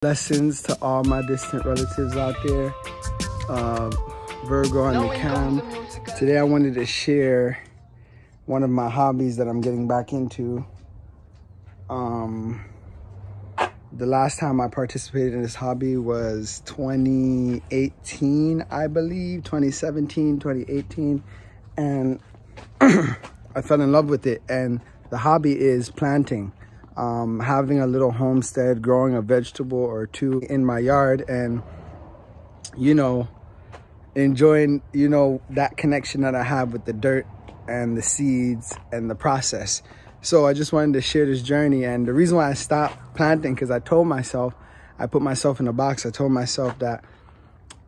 Blessings to all my distant relatives out there. Virgo on the cam. Today I wanted to share one of my hobbies that I'm getting back into. The last time I participated in this hobby was 2018, I believe, 2017, 2018. And I fell in love with it. And the hobby is planting. Having a little homestead, growing a vegetable or two in my yard, and enjoying that connection that I have with the dirt and the seeds and the process. So I just wanted to share this journey. And the reason why I stopped planting, because I told myself, I put myself in a box. I told myself that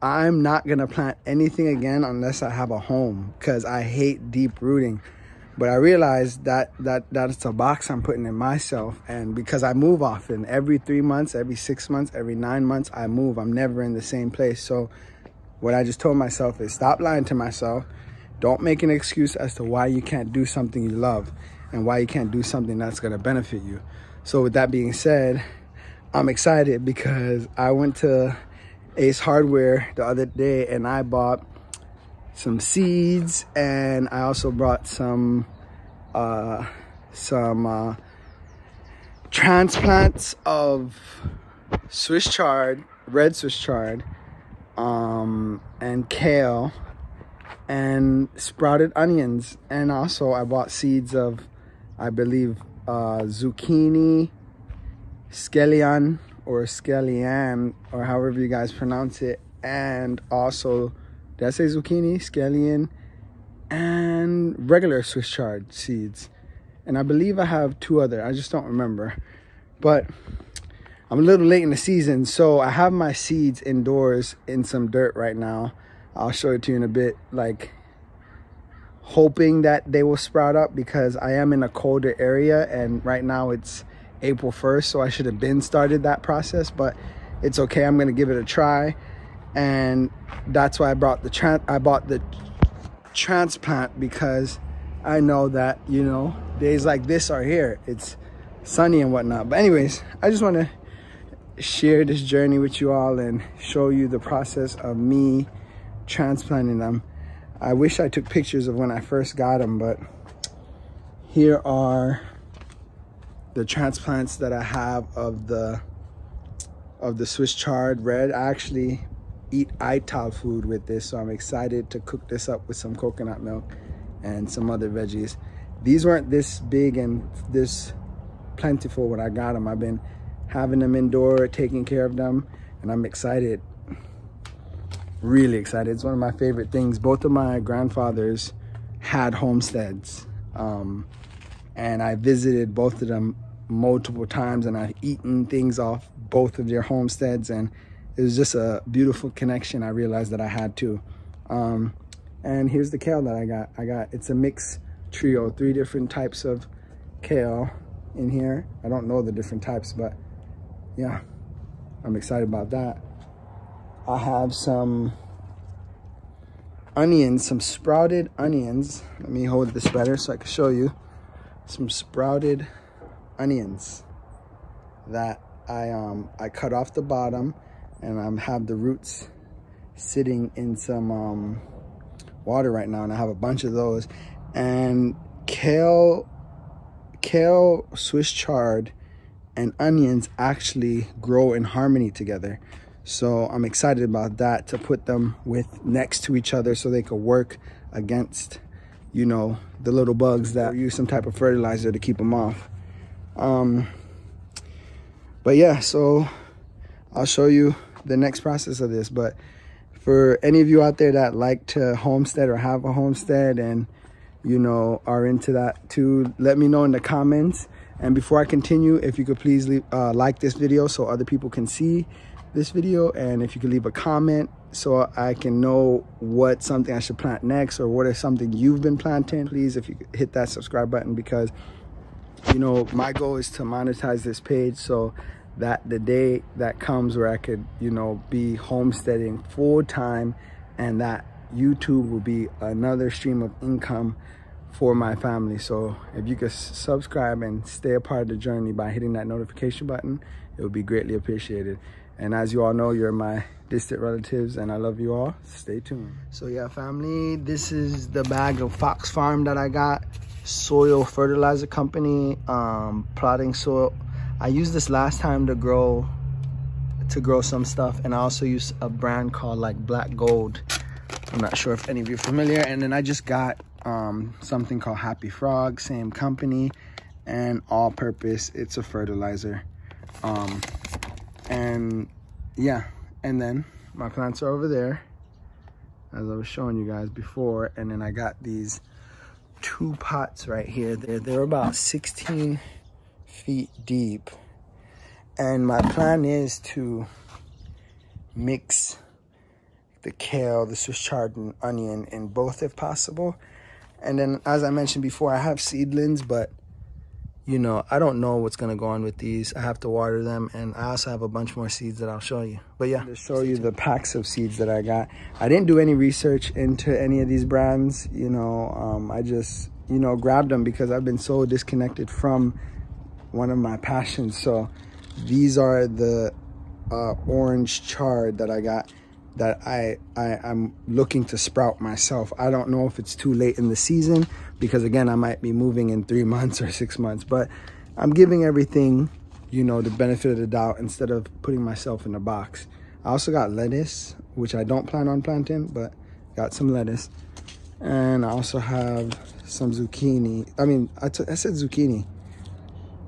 I'm not gonna plant anything again unless I have a home, because I hate deep rooting. But I realized that it's a box I'm putting in myself. And because I move often, every 3 months, every 6 months, every 9 months, I move. I'm never in the same place. So what I just told myself is stop lying to myself. Don't make an excuse as to why you can't do something you love and why you can't do something that's going to benefit you. So with that being said, I'm excited because I went to Ace Hardware the other day and I bought some seeds, and I also brought some transplants of Swiss chard, red Swiss chard, and kale, and sprouted onions. And also I bought seeds of, I believe, zucchini, scallion or however you guys pronounce it, and also, did I say zucchini, scallion, and regular Swiss chard seeds? And I believe I have 2 other, I just don't remember. But I'm a little late in the season, so I have my seeds indoors in some dirt right now. I'll show it to you in a bit, like hoping that they will sprout up, because I am in a colder area and right now it's April 1st, so I should have been started that process, but it's okay. I'm gonna give it a try. And that's why I bought the transplant, because I know that, days like this are here. It's sunny and whatnot. But anyways, I just want to share this journey with you all and show you the process of me transplanting them. I wish I took pictures of when I first got them, but here are the transplants that I have of the Swiss chard red. I actually eat ital food with this, so I'm excited to cook this up with some coconut milk and some other veggies. These weren't this big and this plentiful when I got them. I've been having them indoor, taking care of them, and I'm excited, really excited. It's one of my favorite things. Both of my grandfathers had homesteads, and I visited both of them multiple times, and I've eaten things off both of their homesteads, and it was just a beautiful connection I realized that I had too. And here's the kale that I got. It's a mixed trio, 3 different types of kale in here. I don't know the different types, but yeah, I'm excited about that. I have some onions, some sprouted onions. Let me hold this better so I can show you. Some sprouted onions that I cut off the bottom, and I have the roots sitting in some water right now, and I have a bunch of those. And kale, Swiss chard, and onions actually grow in harmony together. So I'm excited about that, to put them next to each other so they could work against, the little bugs that use some type of fertilizer to keep them off. But yeah, so I'll show you the next process of this. But for any of you out there that like to homestead or have a homestead and are into that too, let me know in the comments. And before I continue, if you could please like this video so other people can see this video, and if you could leave a comment so I can know what's something I should plant next, or what is something you've been planting. Please, if you could hit that subscribe button, because my goal is to monetize this page, so that the day that comes where I could, be homesteading full time, and that YouTube will be another stream of income for my family. So if you could subscribe and stay a part of the journey by hitting that notification button, it would be greatly appreciated. And as you all know, you're my distant relatives and I love you all. Stay tuned. So yeah, family, this is the bag of Fox Farm that I got. Soil fertilizer company, plotting soil. I used this last time to grow some stuff, and I also use a brand called like Black Gold. I'm not sure if any of you are familiar. And then I just got something called Happy Frog, same company, and all purpose. It's a fertilizer. And yeah, and then my plants are over there, as I was showing you guys before. And then I got these 2 pots right here. They're about 16 feet deep. And my plan is to mix the kale, the Swiss chard, and onion in both if possible. And then, as I mentioned before, I have seedlings, but you know, I don't know what's gonna go on with these. I have to water them, and I also have a bunch more seeds that I'll show you. But yeah, to show you the packs of seeds that I got. I didn't do any research into any of these brands, you know. I just, you know, grabbed them because I've been so disconnected from one of my passions. So these are the orange chard that I got, that I'm looking to sprout myself. I don't know if it's too late in the season, because again, I might be moving in 3 months or 6 months, but I'm giving everything, you know, the benefit of the doubt instead of putting myself in a box. I also got lettuce, which I don't plan on planting, but got some lettuce. And I also have some zucchini. I mean, I said zucchini,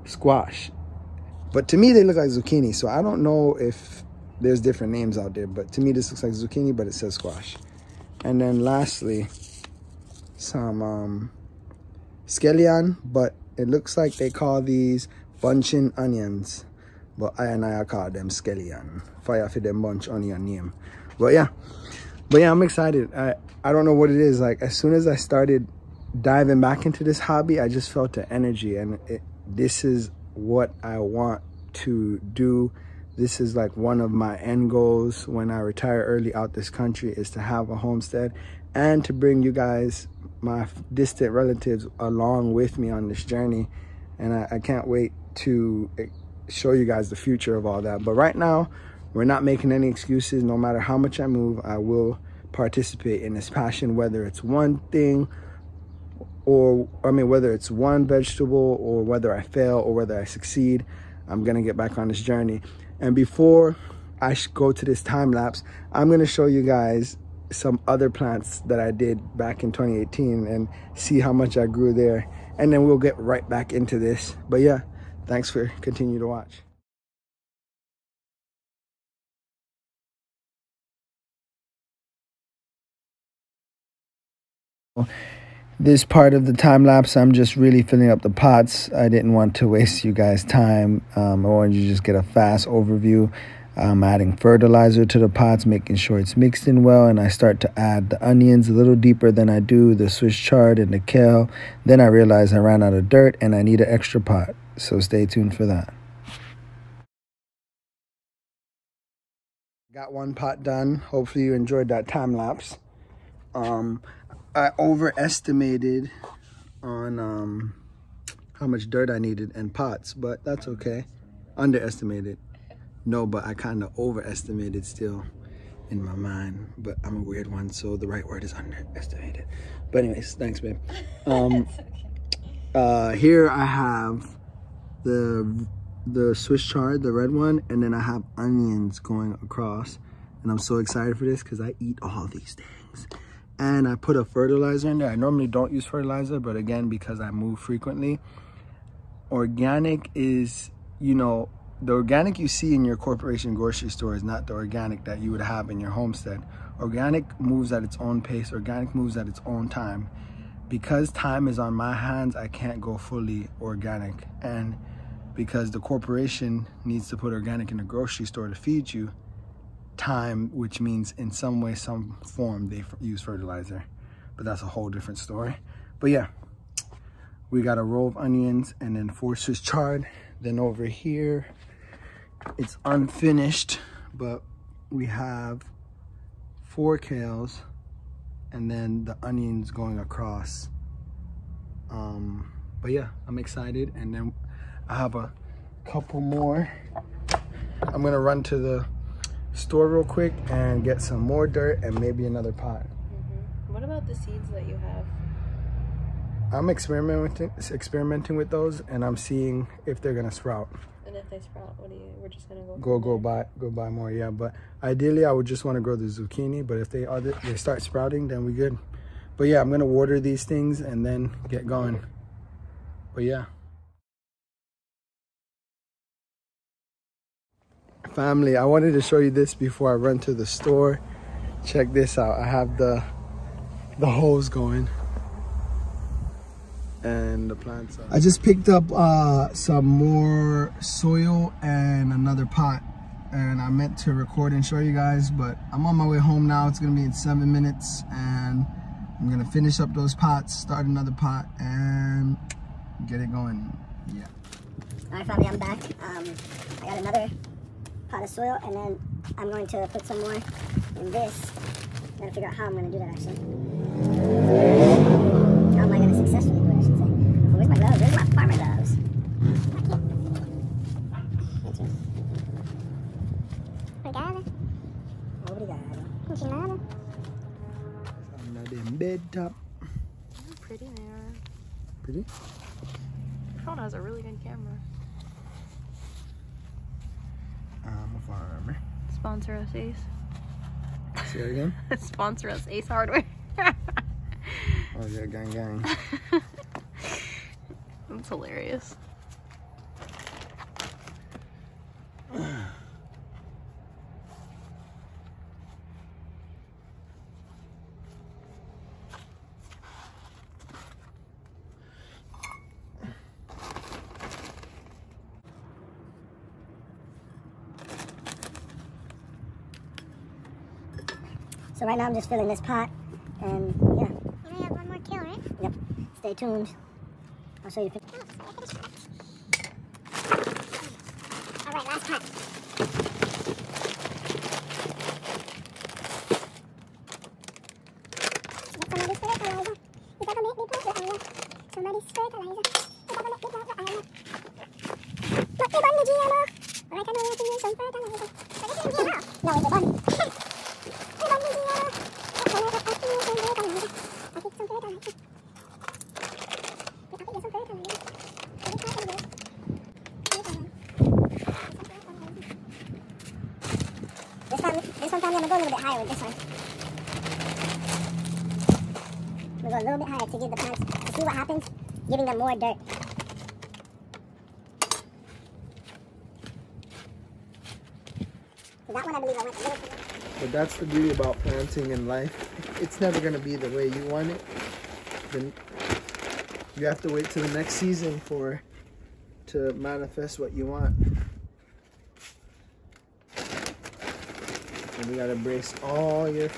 squash. But to me, they look like zucchini. So I don't know if there's different names out there, but to me, this looks like zucchini, but it says squash. And then lastly, some scallion, but it looks like they call these bunching onions. But I call them scallion. Fire for them bunch onion name. But yeah, I'm excited. I don't know what it is. Like, as soon as I started diving back into this hobby, I just felt the energy, and this is what I want to do. This is like one of my end goals when I retire early out this country, is to have a homestead and to bring you guys, my distant relatives, along with me on this journey. And I can't wait to show you guys the future of all that. But right now, we're not making any excuses. No matter how much I move, I will participate in this passion, whether it's one thing, or I mean, whether it's one vegetable, or whether I fail or whether I succeed. I'm gonna get back on this journey. And before I go to this time lapse, I'm gonna show you guys some other plants that I did back in 2018 and see how much I grew there. And then we'll get right back into this. But yeah, thanks for continuing to watch. This part of the time lapse, I'm just really filling up the pots. I didn't want to waste you guys' time. I wanted you to just get a fast overview. I'm adding fertilizer to the pots, making sure it's mixed in well, and I start to add the onions a little deeper than I do the Swiss chard and the kale. Then I realized I ran out of dirt and I need an extra pot, so stay tuned for that. Got one pot done. Hopefully you enjoyed that time lapse. I overestimated on how much dirt I needed and pots, but that's okay. Underestimated. No, but I kind of overestimated still in my mind, but I'm a weird one, so the right word is underestimated. But anyways, thanks, babe. Here I have the Swiss chard, the red one, and then I have onions going across, and I'm so excited for this because I eat all these things. And I put a fertilizer in there. I normally don't use fertilizer, but again, because I move frequently, organic is, you know, the organic you see in your corporation grocery store is not the organic that you would have in your homestead. Organic moves at its own pace. Organic moves at its own time. Because time is on my hands, I can't go fully organic. And because the corporation needs to put organic in the grocery store to feed you, time, which means in some way, some form, they use fertilizer. But that's a whole different story. But yeah, we got a row of onions and then 4 Swiss chard. Then over here, it's unfinished, but we have 4 kales and then the onions going across. But yeah, I'm excited. And then I have a couple more. I'm gonna run to the store real quick and get some more dirt and maybe another pot. What about the seeds that you have? I'm experimenting with those, and I'm seeing if they're gonna sprout. And if they sprout, what do you? We're just gonna go buy more. Yeah, but ideally I would just want to grow the zucchini. But if they start sprouting, then we good. But yeah, I'm gonna water these things and then get going. But yeah, family, I wanted to show you this before I run to the store. Check this out. I have the hose going. And the plants. I just picked up some more soil and another pot, and I meant to record and show you guys, but I'm on my way home now. It's gonna be in 7 minutes, and I'm gonna finish up those pots, start another pot, and get it going. Yeah. All right, family, I'm back. I got another pot of soil, and then I'm going to put some more in this. I'm gonna figure out how I'm gonna do that actually. How am I gonna successfully do it, I should say. Oh, where's my gloves? Where's my farmer gloves? On the bed top. How pretty they are. Pretty? Your phone has a really good camera. I'm a farmer. Sponsor us, Ace. Say that again? Sponsor us, Ace Hardware. Oh yeah, gang gang. That's hilarious. So right now I'm just filling this pot, and yeah. You only have one more kill, right? Yep. Stay tuned. I'll show you. All right, last pot. Somebody's fertilizer. Is that gonna make me plant the iron? Somebody's fertilizer. Is that gonna make me plant the iron? Not the bun, the GMO. All right, I know I can use some fertilizer. But this isn't GMO. No, it's a bun. This one time I'm gonna go a little bit higher with this one. I'm gonna go a little bit higher to give the plants, to see what happens, giving them more dirt. So that one I believe I went a little too low. But that's the beauty about planting in life. It's never gonna be the way you want it. Then you have to wait till the next season to manifest what you want. And you gotta embrace all your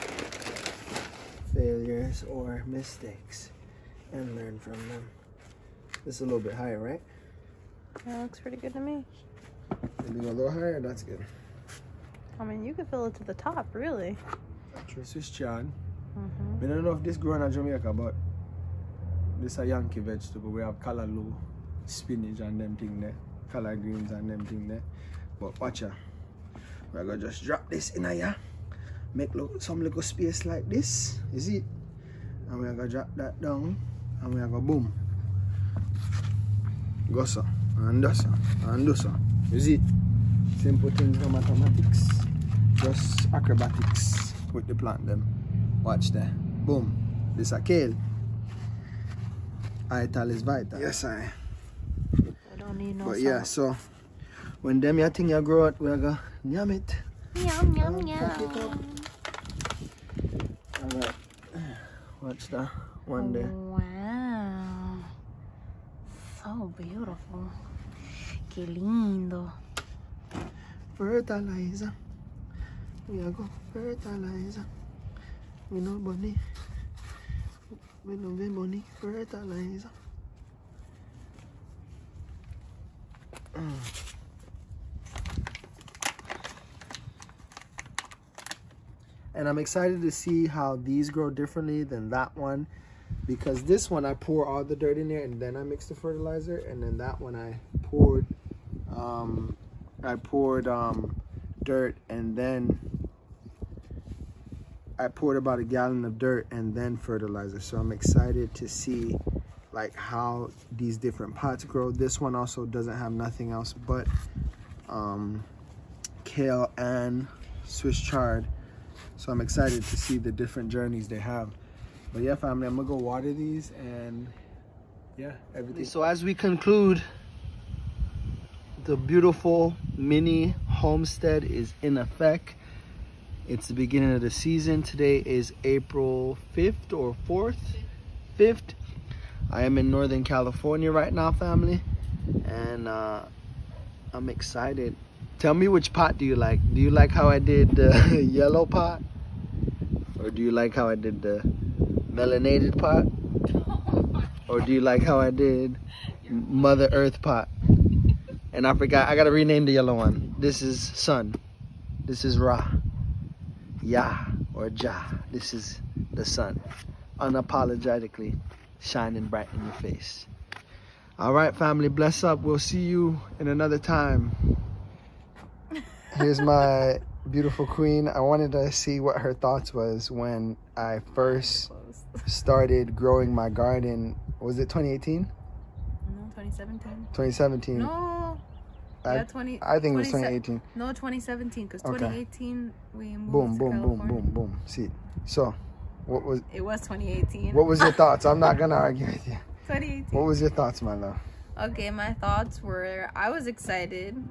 failures or mistakes and learn from them. This is a little bit higher, right? That looks pretty good to me. Maybe go a little higher, that's good. I mean, you could fill it to the top, really. Trust is Chad. I don't know if this grown in Jamaica, but this is a Yankee vegetable. We have callaloo, spinach and them thing there. Collard greens and them thing there. But watch ya. We're gonna just drop this in here. Make some little space like this. You see it? And we're gonna drop that down. And we're gonna boom. Go so. And do so. And do so. You see it? Simple things, no mathematics. Just acrobatics with the plant them. Watch there. Boom. This a kale. Ital is vital. Yes, I don't need no But salt. yeah, so when them your thing you grow it, we're gonna yum it. Yum, yum, yum. Alright. Watch that one there. Wow. So beautiful. Qué lindo. Fertilizer. We are go fertilizer. We know bunny. We know the bunny. Fertilizer. And I'm excited to see how these grow differently than that one, because this one I pour all the dirt in there and then I mix the fertilizer, and then that one I poured dirt, and then I poured about a gallon of dirt and then fertilizer. So I'm excited to see like how these different pots grow. This one also doesn't have nothing else but kale and Swiss chard. So I'm excited to see the different journeys they have. But yeah, family, I'm gonna go water these and yeah, everything. So as we conclude, the beautiful mini homestead is in effect. It's the beginning of the season. Today is April 5th or 4th? 5th. I am in Northern California right now, family. And I'm excited. Tell me, which pot do you like? Do you like how I did the yellow pot? Or do you like how I did the melanated pot? Or do you like how I did Mother Earth pot? And I forgot, I gotta rename the yellow one. This is sun. This is Ra. Ya or Ja. This is the sun. Unapologetically shining bright in your face. All right, family, bless up. We'll see you in another time. Here's my beautiful queen. I wanted to see what her thoughts was when I first started growing my garden. Was it 2018? No, 2017. 2017. No. I think it was 2018. No, 2017, because 2018 we moved boom, to boom, California. boom, boom, boom. See, so what was? It was 2018. What was your thoughts? I'm not gonna argue with you. 2018. What was your thoughts, my love? Okay, my thoughts were, I was excited.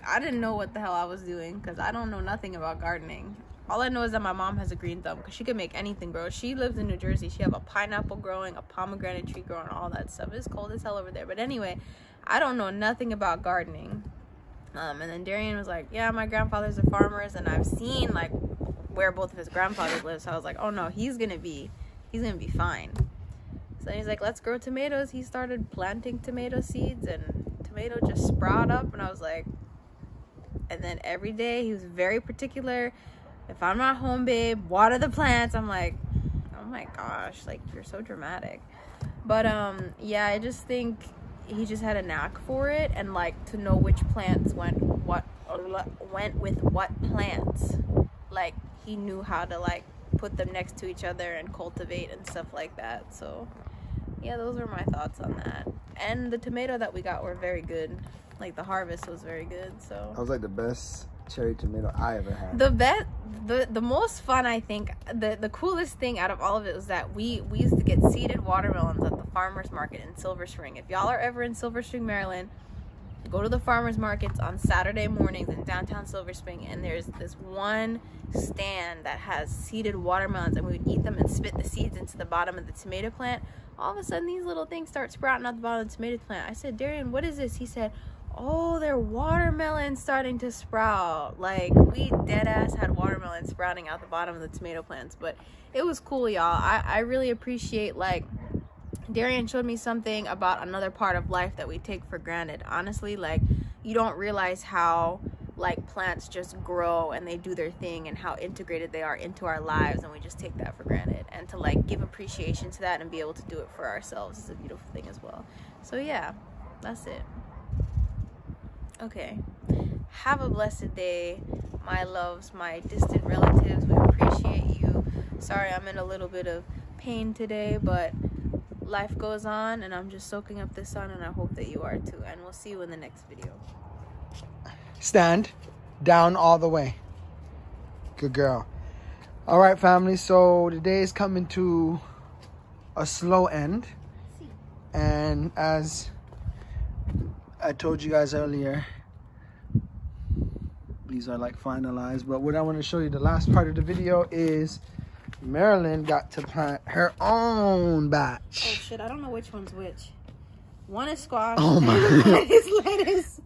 I didn't know what the hell I was doing because I don't know nothing about gardening. All I know is that my mom has a green thumb because she can make anything grow. She lives in New Jersey. She have a pineapple growing, a pomegranate tree growing, all that stuff. It's cold as hell over there. But anyway, I don't know nothing about gardening. And then Darien was like, yeah, my grandfathers are farmers, and I've seen like where both of his grandfathers live. So I was like, oh no, he's gonna be fine. So he's like, let's grow tomatoes. He started planting tomato seeds, and tomato just sprout up. And I was like, and then every day he was very particular. If I'm not home, babe, water the plants. I'm like, oh my gosh, like, you're so dramatic. But yeah, I just think he just had a knack for it, and like to know which plants went with what plants. Like, he knew how to like put them next to each other and cultivate and stuff like that. So yeah, those were my thoughts on that. And the tomato that we got were very good. Like, the harvest was very good. So that was like the best cherry tomato I ever had. The most fun, I think, the coolest thing out of all of it was that we used to get seeded watermelons at the farmers market in Silver Spring. If y'all are ever in Silver Spring, Maryland, go to the farmers markets on Saturday mornings in downtown Silver Spring, and there's this one stand that has seeded watermelons, and we would eat them and spit the seeds into the bottom of the tomato plant. All of a sudden, these little things start sprouting out the bottom of the tomato plant. I said, Darien, what is this? He said, oh, they're watermelons starting to sprout. Like, we dead ass had watermelons sprouting out the bottom of the tomato plants. But it was cool, y'all. I really appreciate, like, Darien showed me something about another part of life that we take for granted. Honestly, like, you don't realize how like plants just grow and they do their thing, and how integrated they are into our lives, and we just take that for granted. And to like give appreciation to that and be able to do it for ourselves is a beautiful thing as well. So yeah, that's it. Okay, have a blessed day, my loves, my distant relatives. We appreciate you. Sorry I'm in a little bit of pain today, but life goes on, and I'm just soaking up the sun, and I hope that you are too. And we'll see you in the next video. Stand down all the way. Good girl. All right, family, so the day is coming to a slow end, and as I told you guys earlier, these are like finalized. But what I want to show you, the last part of the video, is Marilyn got to plant her own batch. Oh shit, I don't know which one's which. One is squash. Oh my. One is lettuce.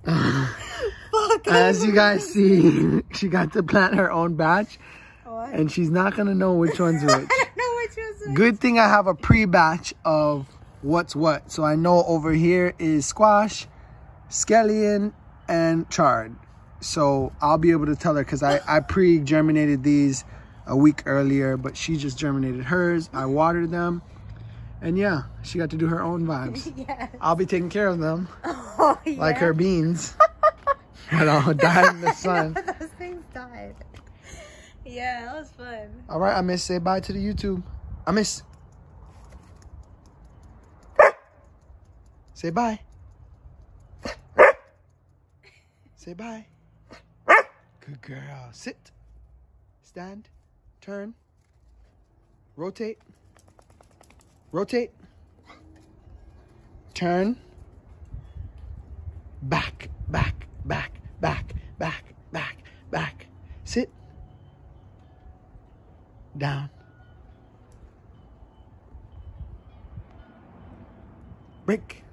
Fuck. As you guys see, she got to plant her own batch. What? And she's not gonna know which one's which. I don't know which one's which. Good thing I have a pre-batch of what's what. So I know over here is squash, scallion, and chard. So I'll be able to tell her, because I pre-germinated these a week earlier, but she just germinated hers. I watered them. And yeah, she got to do her own vibes. Yes. I'll be taking care of them. Oh, yeah. Like her beans. I know, died in the sun. Those things died. Yeah, that was fun. All right, I miss. Say bye to the YouTube. I miss. Say bye. Say bye. Good girl. Sit. Stand. Turn. Rotate. Rotate. Turn. Back, back, back, back, back, back, back. Sit. Down. Break.